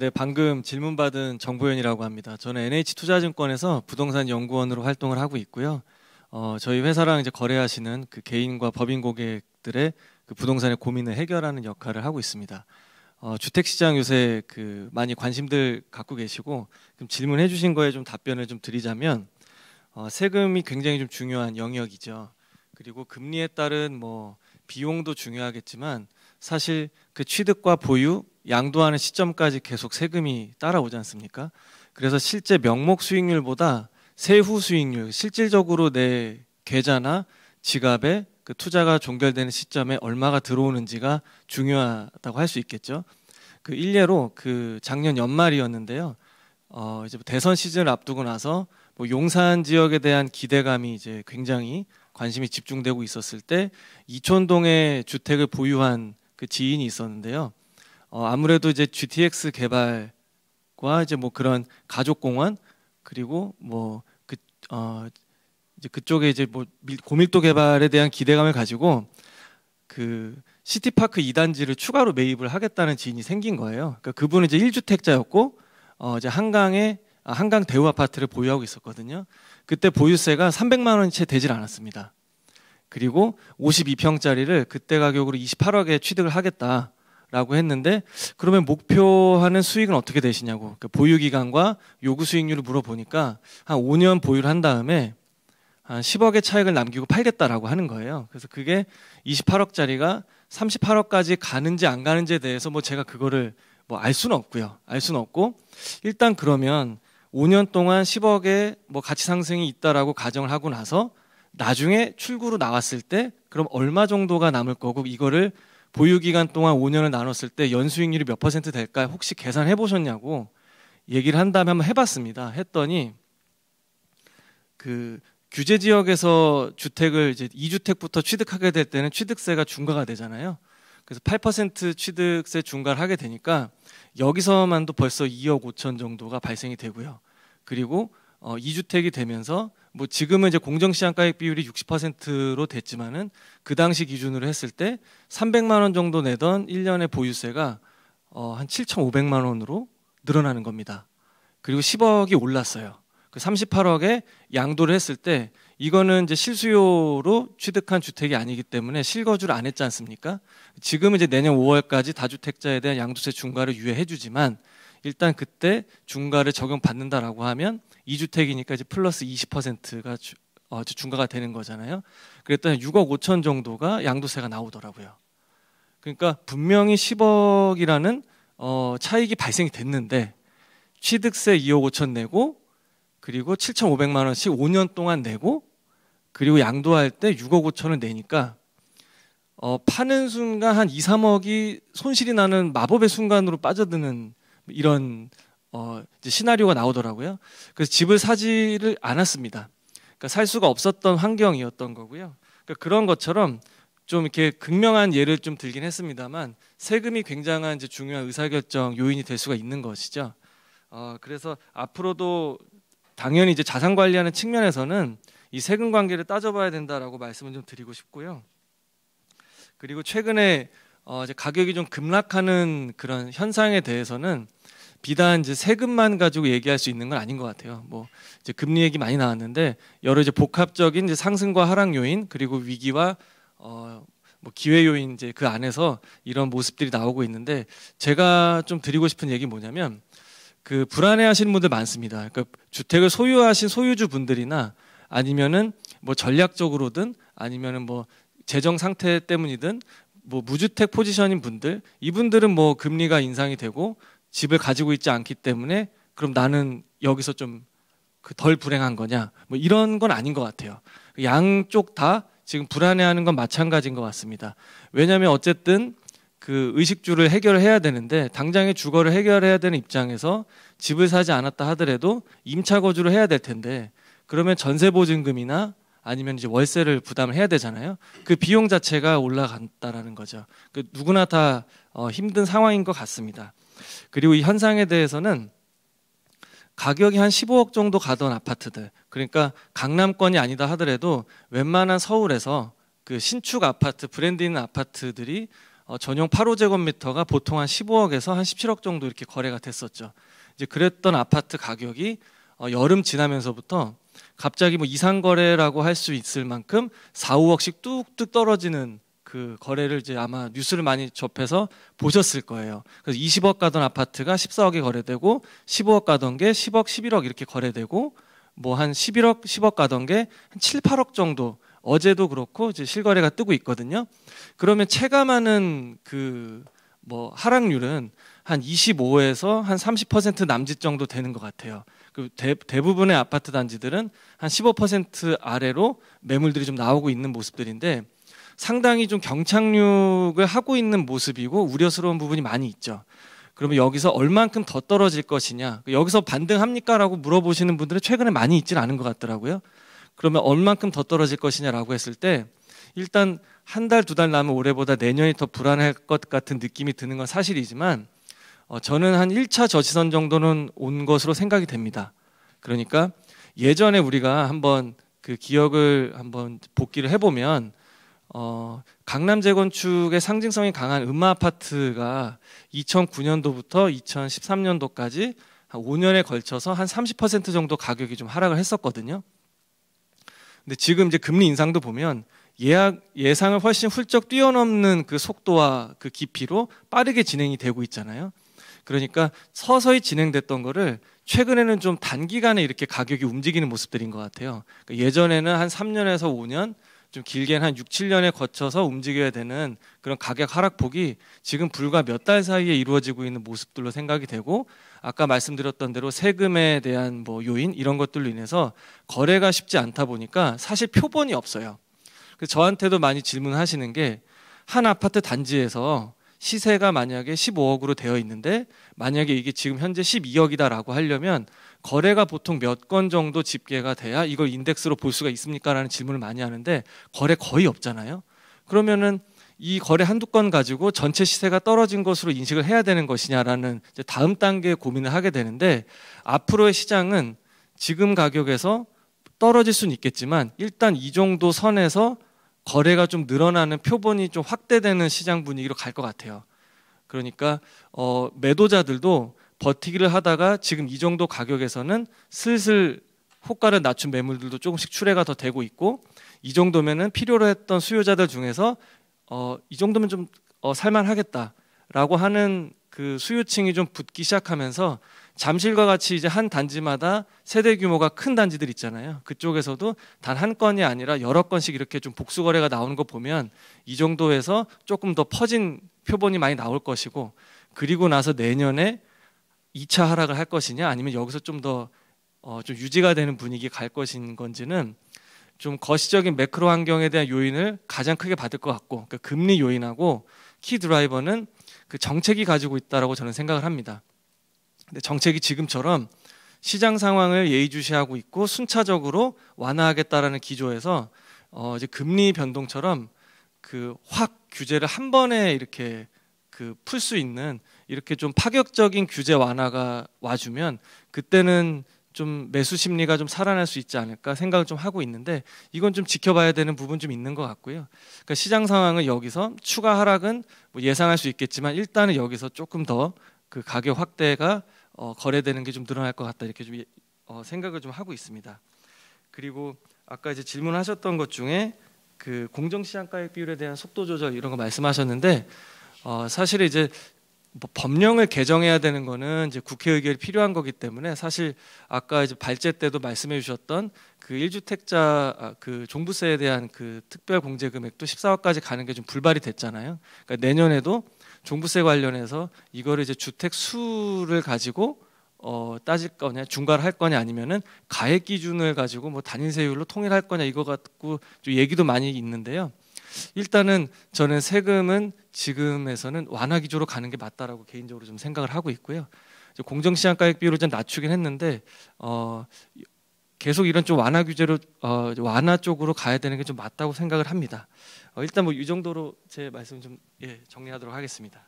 네, 방금 질문받은 정보현이라고 합니다. 저는 NH투자증권에서 부동산 연구원으로 활동을 하고 있고요. 저희 회사랑 이제 거래하시는 그 개인과 법인 고객들의 그 부동산의 고민을 해결하는 역할을 하고 있습니다. 주택시장 요새 그 많이 관심들 갖고 계시고, 그럼 질문해 주신 거에 좀 답변을 좀 드리자면, 세금이 굉장히 좀 중요한 영역이죠. 그리고 금리에 따른 뭐 비용도 중요하겠지만 사실 그 취득과 보유, 양도하는 시점까지 계속 세금이 따라오지 않습니까? 그래서 실제 명목 수익률보다 세후 수익률, 실질적으로 내 계좌나 지갑에 그 투자가 종결되는 시점에 얼마가 들어오는지가 중요하다고 할 수 있겠죠. 그 일례로 그 작년 연말이었는데요. 이제 대선 시즌을 앞두고 나서 뭐 용산 지역에 대한 기대감이 이제 굉장히 관심이 집중되고 있었을 때 이촌동에 주택을 보유한 그 지인이 있었는데요. 아무래도 이제 GTX 개발과 이제 뭐 그런 가족공원 그리고 뭐 이제 그쪽에 이제 뭐 고밀도 개발에 대한 기대감을 가지고 그 시티파크 2단지를 추가로 매입을 하겠다는 지인이 생긴 거예요. 그러니까 그분은 이제 1주택자였고 이제 한강 대우 아파트를 보유하고 있었거든요. 그때 보유세가 300만 원이 채 되질 않았습니다. 그리고 52평짜리를 그때 가격으로 28억에 취득을 하겠다라고 했는데, 그러면 목표하는 수익은 어떻게 되시냐고, 그러니까 보유 기간과 요구 수익률을 물어보니까 한 5년 보유를 한 다음에 한 10억의 차익을 남기고 팔겠다라고 하는 거예요. 그래서 그게 28억짜리가 38억까지 가는지 안 가는지에 대해서 뭐 제가 그거를 뭐 알 수는 없고요. 알 수는 없고, 일단 그러면 5년 동안 10억의 뭐 가치 상승이 있다라고 가정을 하고 나서 나중에 출구로 나왔을 때 그럼 얼마 정도가 남을 거고, 이거를 보유 기간 동안 5년을 나눴을 때 연수익률이 몇 % 될까 혹시 계산해 보셨냐고 얘기를 한 다음에 한번 해봤습니다. 했더니 그 규제 지역에서 주택을 이제 2주택부터 취득하게 될 때는 취득세가 중과가 되잖아요. 그래서 8% 취득세 중과를 하게 되니까 여기서만도 벌써 2억 5천 정도가 발생이 되고요. 그리고 2주택이 되면서 뭐 지금은 이제 공정시장가액 비율이 60%로 됐지만은 그 당시 기준으로 했을 때 300만 원 정도 내던 1년의 보유세가 한 7,500만 원으로 늘어나는 겁니다. 그리고 10억이 올랐어요. 그 38억에 양도를 했을 때 이거는 이제 실수요로 취득한 주택이 아니기 때문에 실거주를 안 했지 않습니까? 지금은 이제 내년 5월까지 다주택자에 대한 양도세 중과를 유예해 주지만 일단 그때 중과를 적용받는다라고 하면 2주택이니까 이제 플러스 20%가 중과가 되는 거잖아요. 그랬더니 6억 5천 정도가 양도세가 나오더라고요. 그러니까 분명히 10억이라는 차익이 발생이 됐는데 취득세 2억 5천 내고 그리고 7,500만 원씩 5년 동안 내고 그리고 양도할 때 6억 5천을 내니까 파는 순간 한 2, 3억이 손실이 나는 마법의 순간으로 빠져드는 이런 이제 시나리오가 나오더라고요. 그래서 집을 사지를 않았습니다. 그러니까 살 수가 없었던 환경이었던 거고요. 그러니까 그런 것처럼 좀 이렇게 극명한 예를 좀 들긴 했습니다만 세금이 굉장한 이제 중요한 의사결정 요인이 될 수가 있는 것이죠. 그래서 앞으로도 당연히 이제 자산 관리하는 측면에서는 이 세금 관계를 따져봐야 된다라고 말씀을 좀 드리고 싶고요. 그리고 최근에 이제 가격이 좀 급락하는 그런 현상에 대해서는 비단 이제 세금만 가지고 얘기할 수 있는 건 아닌 것 같아요. 뭐 이제 금리 얘기 많이 나왔는데 여러 이제 복합적인 이제 상승과 하락 요인 그리고 위기와 뭐 기회 요인 이제 그 안에서 이런 모습들이 나오고 있는데 제가 좀 드리고 싶은 얘기 뭐냐면 그 불안해하시는 분들 많습니다. 그러니까 주택을 소유하신 소유주 분들이나 아니면은 뭐 전략적으로든 아니면은 뭐 재정 상태 때문이든 뭐 무주택 포지션인 분들 이분들은 뭐 금리가 인상이 되고 집을 가지고 있지 않기 때문에 그럼 나는 여기서 좀 덜 불행한 거냐 뭐 이런 건 아닌 것 같아요. 양쪽 다 지금 불안해하는 건 마찬가지인 것 같습니다. 왜냐하면 어쨌든 그 의식주를 해결해야 되는데 당장의 주거를 해결해야 되는 입장에서 집을 사지 않았다 하더라도 임차 거주를 해야 될 텐데 그러면 전세 보증금이나 아니면 이제 월세를 부담을 해야 되잖아요. 그 비용 자체가 올라간다라는 거죠. 그 누구나 다 힘든 상황인 것 같습니다. 그리고 이 현상에 대해서는 가격이 한 15억 정도 가던 아파트들, 그러니까 강남권이 아니다 하더라도 웬만한 서울에서 그 신축 아파트, 브랜드 있는 아파트들이 전용 8호제곱미터가 보통 한 15억에서 한 17억 정도 이렇게 거래가 됐었죠. 이제 그랬던 아파트 가격이 여름 지나면서부터 갑자기 뭐 이상 거래라고 할 수 있을 만큼 4, 5억씩 뚝뚝 떨어지는 그 거래를 이제 아마 뉴스를 많이 접해서 보셨을 거예요. 그래서 20억 가던 아파트가 14억에 거래되고 15억 가던 게 10억, 11억 이렇게 거래되고 뭐 한 11억, 10억 가던 게 한 7, 8억 정도 어제도 그렇고 이제 실거래가 뜨고 있거든요. 그러면 체감하는 그 뭐 하락률은 한 25에서 한 30% 남짓 정도 되는 것 같아요. 그 대부분의 아파트 단지들은 한 15% 아래로 매물들이 좀 나오고 있는 모습들인데 상당히 좀 경착륙을 하고 있는 모습이고 우려스러운 부분이 많이 있죠. 그러면 여기서 얼만큼 더 떨어질 것이냐, 여기서 반등합니까? 라고 물어보시는 분들은 최근에 많이 있지는 않은 것 같더라고요. 그러면 얼만큼 더 떨어질 것이냐라고 했을 때 일단 한 달, 두 달 남은 올해보다 내년이 더 불안할 것 같은 느낌이 드는 건 사실이지만 저는 한 1차 저지선 정도는 온 것으로 생각이 됩니다. 그러니까 예전에 우리가 한번 그 기억을 한번 복기를 해보면 강남 재건축의 상징성이 강한 음마 아파트가 2009년도부터 2013년도까지 한 5년에 걸쳐서 한 30% 정도 가격이 좀 하락을 했었거든요. 근데 지금 이제 금리 인상도 보면 예상을 훨씬 훌쩍 뛰어넘는 그 속도와 그 깊이로 빠르게 진행이 되고 있잖아요. 그러니까 서서히 진행됐던 거를 최근에는 좀 단기간에 이렇게 가격이 움직이는 모습들인 것 같아요. 그러니까 예전에는 한 3년에서 5년, 좀 길게는 한 6, 7년에 거쳐서 움직여야 되는 그런 가격 하락폭이 지금 불과 몇 달 사이에 이루어지고 있는 모습들로 생각이 되고, 아까 말씀드렸던 대로 세금에 대한 뭐 요인 이런 것들로 인해서 거래가 쉽지 않다 보니까 사실 표본이 없어요. 그래서 저한테도 많이 질문하시는 게, 한 아파트 단지에서 시세가 만약에 15억으로 되어 있는데 만약에 이게 지금 현재 12억이다라고 하려면 거래가 보통 몇 건 정도 집계가 돼야 이걸 인덱스로 볼 수가 있습니까? 라는 질문을 많이 하는데 거래 거의 없잖아요. 그러면은 이 거래 한두 건 가지고 전체 시세가 떨어진 것으로 인식을 해야 되는 것이냐라는 이제 다음 단계의 고민을 하게 되는데, 앞으로의 시장은 지금 가격에서 떨어질 수는 있겠지만 일단 이 정도 선에서 거래가 좀 늘어나는 표본이 좀 확대되는 시장 분위기로 갈 것 같아요. 그러니까 매도자들도 버티기를 하다가 지금 이 정도 가격에서는 슬슬 호가를 낮춘 매물들도 조금씩 출회가 더 되고 있고, 이 정도면은 필요로 했던 수요자들 중에서 이 정도면 좀 살만하겠다라고 하는 그 수요층이 좀 붙기 시작하면서 잠실과 같이 이제 한 단지마다 세대 규모가 큰 단지들 있잖아요. 그쪽에서도 단 한 건이 아니라 여러 건씩 이렇게 좀 복수 거래가 나오는 거 보면 이 정도에서 조금 더 퍼진 표본이 많이 나올 것이고, 그리고 나서 내년에 2차 하락을 할 것이냐 아니면 여기서 좀 더 좀 유지가 되는 분위기 갈 것인 건지는 좀 거시적인 매크로 환경에 대한 요인을 가장 크게 받을 것 같고, 그 금리 요인하고 키 드라이버는 그 정책이 가지고 있다라고 저는 생각을 합니다. 근데 정책이 지금처럼 시장 상황을 예의주시하고 있고 순차적으로 완화하겠다라는 기조에서 이제 금리 변동처럼 그 확 규제를 한 번에 이렇게 그 풀 수 있는 이렇게 좀 파격적인 규제 완화가 와주면 그때는 좀 매수 심리가 좀 살아날 수 있지 않을까 생각을 좀 하고 있는데, 이건 좀 지켜봐야 되는 부분 좀 있는 것 같고요. 그러니까 시장 상황은 여기서 추가 하락은 뭐 예상할 수 있겠지만 일단은 여기서 조금 더 그 가격 확대가 거래되는 게 좀 늘어날 것 같다, 이렇게 좀 생각을 좀 하고 있습니다. 그리고 아까 이제 질문하셨던 것 중에 그 공정시장가액 비율에 대한 속도 조절 이런 거 말씀하셨는데, 사실 이제 뭐 법령을 개정해야 되는 거는 이제 국회 의결이 필요한 거기 때문에, 사실 아까 이제 발제 때도 말씀해 주셨던 그 1주택자 그 종부세에 대한 그 특별 공제 금액도 14억까지 가는 게 좀 불발이 됐잖아요. 그러니까 내년에도 종부세 관련해서 이거를 이제 주택 수를 가지고 따질 거냐, 중과를 할 거냐, 아니면은 가액 기준을 가지고 뭐 단위세율로 통일할 거냐, 이거 갖고 좀 얘기도 많이 있는데요. 일단은 저는 세금은 지금에서는 완화 기조로 가는 게 맞다라고 개인적으로 좀 생각을 하고 있고요. 공정시장가액 비율을 좀 낮추긴 했는데 계속 이런 좀 완화 규제로 완화 쪽으로 가야 되는 게 좀 맞다고 생각을 합니다. 일단 뭐 이 정도로 제 말씀 좀 정리하도록 하겠습니다.